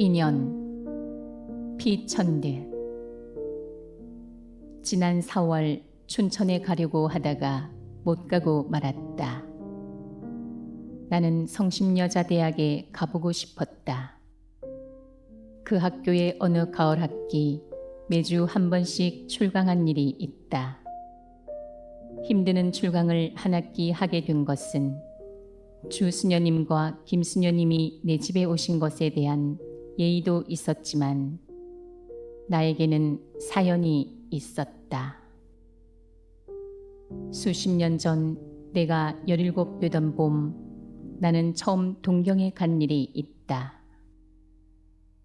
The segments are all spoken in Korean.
인연 피천득. 지난 4월 춘천에 가려고 하다가 못 가고 말았다. 나는 성심여자대학에 가보고 싶었다. 그 학교의 어느 가을 학기 매주 한 번씩 출강한 일이 있다. 힘드는 출강을 한 학기 하게 된 것은 주수녀님과 김수녀님이 내 집에 오신 것에 대한 예의도 있었지만 나에게는 사연이 있었다. 수십 년 전 내가 17 되던 봄, 나는 처음 동경에 간 일이 있다.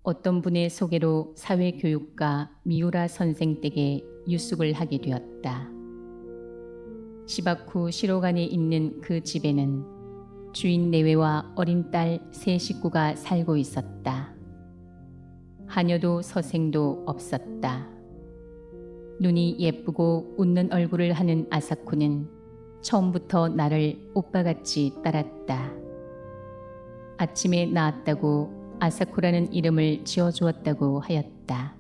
어떤 분의 소개로 사회교육가 미우라 선생 댁에 유숙을 하게 되었다. 시바쿠 시로간에 있는 그 집에는 주인 내외와 어린 딸 세 식구가 살고 있었다. 하녀도 서생도 없었다. 눈이 예쁘고 웃는 얼굴을 하는 아사쿠는 처음부터 나를 오빠같이 따랐다. 아침에 낳았다고 아사쿠라는 이름을 지어주었다고 하였다.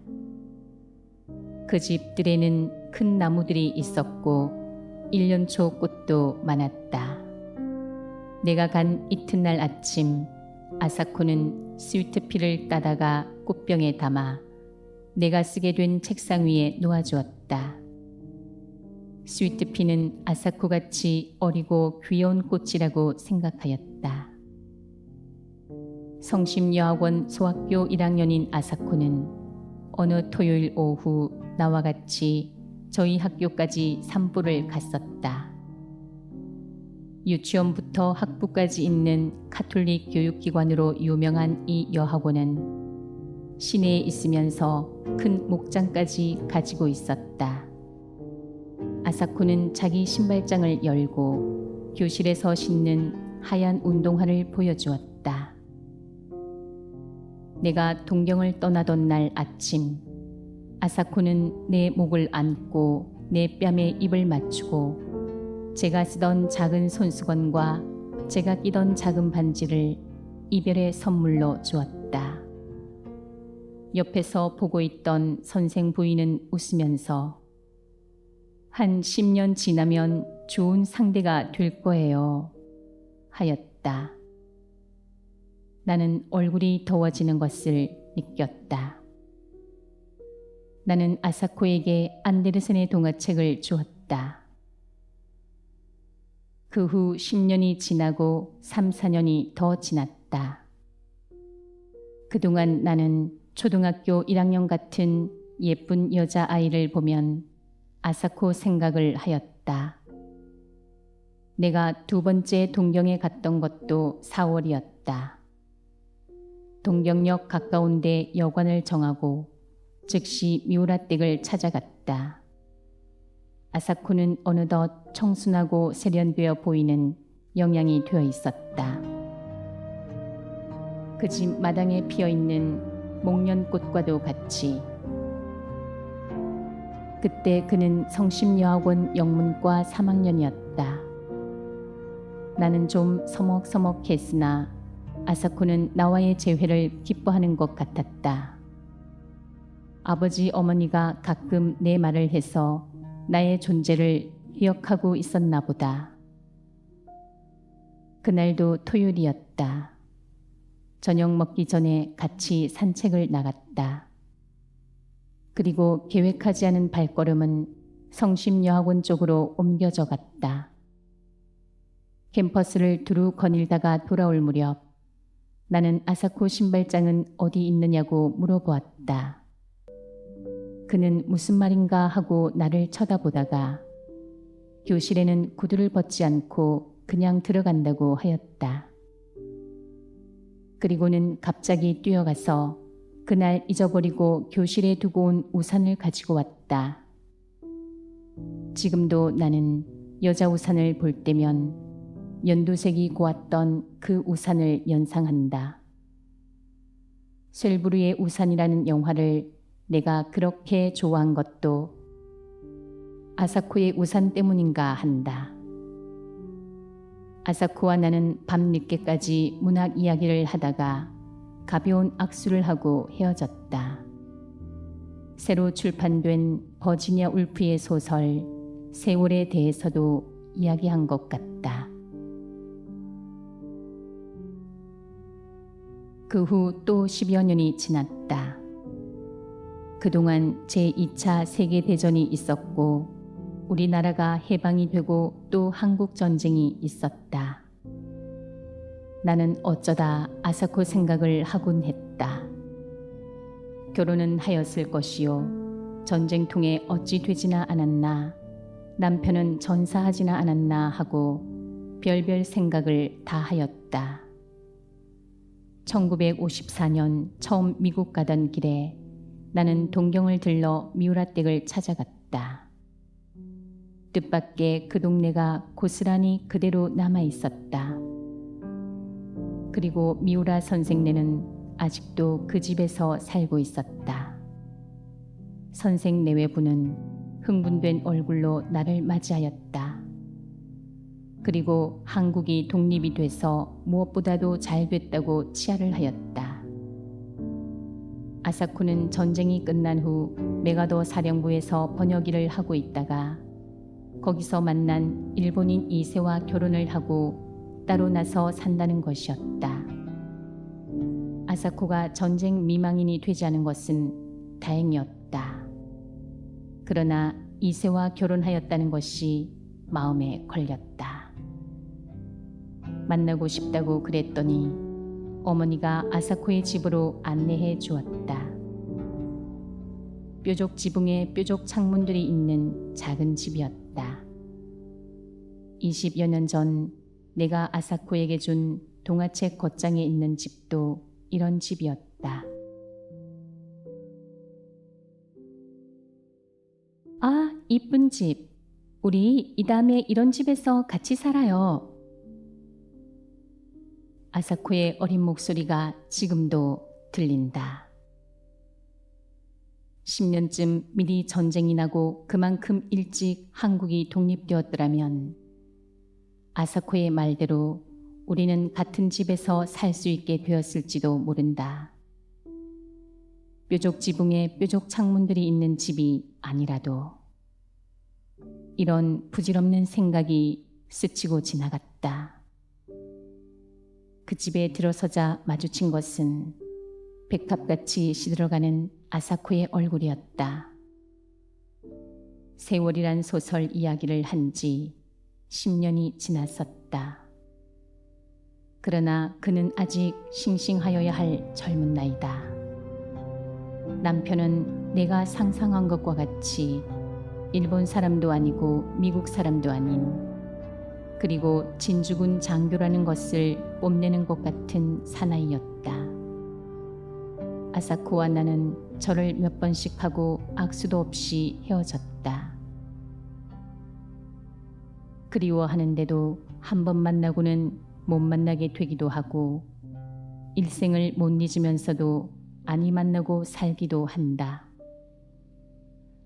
그 집들에는 큰 나무들이 있었고 1년초 꽃도 많았다. 내가 간 이튿날 아침, 아사쿠는 스위트피를 따다가 꽃병에 담아 내가 쓰게 된 책상 위에 놓아주었다. 스위트피는 아사쿠같이 어리고 귀여운 꽃이라고 생각하였다. 성심여학원 소학교 1학년인 아사쿠는 어느 토요일 오후 나와 같이 저희 학교까지 산보를 갔었다. 유치원부터 학부까지 있는 가톨릭 교육기관으로 유명한 이 여학원은 시내에 있으면서 큰 목장까지 가지고 있었다. 아사쿠는 자기 신발장을 열고 교실에서 신는 하얀 운동화를 보여주었다. 내가 동경을 떠나던 날 아침, 아사쿠는 내 목을 안고 내 뺨에 입을 맞추고 제가 쓰던 작은 손수건과 제가 끼던 작은 반지를 이별의 선물로 주었다. 옆에서 보고 있던 선생 부인은 웃으면서 한 10년 지나면 좋은 상대가 될 거예요 하였다. 나는 얼굴이 더워지는 것을 느꼈다. 나는 아사코에게 안데르센의 동화책을 주었다. 그 후 10년이 지나고 3, 4년이 더 지났다. 그동안 나는 초등학교 1학년 같은 예쁜 여자아이를 보면 아사코 생각을 하였다. 내가 두 번째 동경에 갔던 것도 4월이었다. 동경역 가까운데 여관을 정하고 즉시 미우라 댁을 찾아갔다. 아사코는 어느덧 청순하고 세련되어 보이는 영양이 되어 있었다. 그 집 마당에 피어있는 목련꽃과도 같이. 그때 그는 성심여학원 영문과 3학년이었다. 나는 좀 서먹서먹했으나 아사코는 나와의 재회를 기뻐하는 것 같았다. 아버지 어머니가 가끔 내 말을 해서 나의 존재를 기억하고 있었나 보다. 그날도 토요일이었다. 저녁 먹기 전에 같이 산책을 나갔다. 그리고 계획하지 않은 발걸음은 성심여학원 쪽으로 옮겨져 갔다. 캠퍼스를 두루 거닐다가 돌아올 무렵 나는 아사코 신발장은 어디 있느냐고 물어보았다. 그는 무슨 말인가 하고 나를 쳐다보다가 교실에는 구두를 벗지 않고 그냥 들어간다고 하였다. 그리고는 갑자기 뛰어가서 그날 잊어버리고 교실에 두고 온 우산을 가지고 왔다. 지금도 나는 여자 우산을 볼 때면 연두색이 고왔던 그 우산을 연상한다. 셀브르의 우산이라는 영화를 내가 그렇게 좋아한 것도 아사코의 우산 때문인가 한다. 아사코와 나는 밤늦게까지 문학 이야기를 하다가 가벼운 악수를 하고 헤어졌다. 새로 출판된 버지니아 울프의 소설 세월에 대해서도 이야기한 것 같다. 그 후 또 10여 년이 지났다. 그동안 제2차 세계대전이 있었고 우리나라가 해방이 되고 또 한국전쟁이 있었다. 나는 어쩌다 아사코 생각을 하곤 했다. 결혼은 하였을 것이요. 전쟁통에 어찌 되지나 않았나. 남편은 전사하지나 않았나 하고 별별 생각을 다 하였다. 1954년 처음 미국 가던 길에 나는 동경을 들러 미우라 댁을 찾아갔다. 뜻밖의 그 동네가 고스란히 그대로 남아 있었다. 그리고 미우라 선생네는 아직도 그 집에서 살고 있었다. 선생 내외부는 흥분된 얼굴로 나를 맞이하였다. 그리고 한국이 독립이 돼서 무엇보다도 잘 됐다고 치하를 하였다. 아사코는 전쟁이 끝난 후 메가더 사령부에서 번역일을 하고 있다가 거기서 만난 일본인 이세와 결혼을 하고 따로 나서 산다는 것이었다. 아사코가 전쟁 미망인이 되지 않은 것은 다행이었다. 그러나 이세와 결혼하였다는 것이 마음에 걸렸다. 만나고 싶다고 그랬더니 어머니가 아사코의 집으로 안내해 주었다. 뾰족 지붕에 뾰족 창문들이 있는 작은 집이었다. 20여 년 전 내가 아사코에게 준 동화책 겉장에 있는 집도 이런 집이었다. 아, 이쁜 집. 우리 이 다음에 이런 집에서 같이 살아요. 아사코의 어린 목소리가 지금도 들린다. 10년쯤 미리 전쟁이 나고 그만큼 일찍 한국이 독립되었더라면 아사코의 말대로 우리는 같은 집에서 살 수 있게 되었을지도 모른다. 뾰족 지붕에 뾰족 창문들이 있는 집이 아니라도. 이런 부질없는 생각이 스치고 지나갔다. 그 집에 들어서자 마주친 것은 백합같이 시들어가는 아사코의 얼굴이었다. 세월이란 소설 이야기를 한 지 10년이 지났었다. 그러나 그는 아직 싱싱하여야 할 젊은 나이다. 남편은 내가 상상한 것과 같이 일본 사람도 아니고 미국 사람도 아닌, 그리고 진주군 장교라는 것을 뽐내는 것 같은 사나이였다. 아사코와 나는 절을 몇 번씩 하고 악수도 없이 헤어졌다. 그리워하는데도 한 번 만나고는 못 만나게 되기도 하고 일생을 못 잊으면서도 아니 만나고 살기도 한다.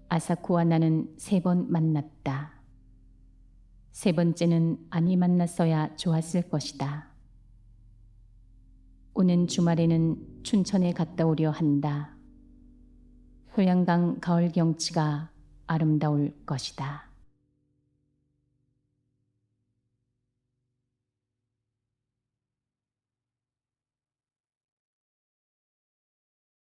아사코와 나는 3번 만났다. 3번째는 아니 만났어야 좋았을 것이다. 오는 주말에는 춘천에 갔다 오려 한다. 효양강 가을 경치가 아름다울 것이다.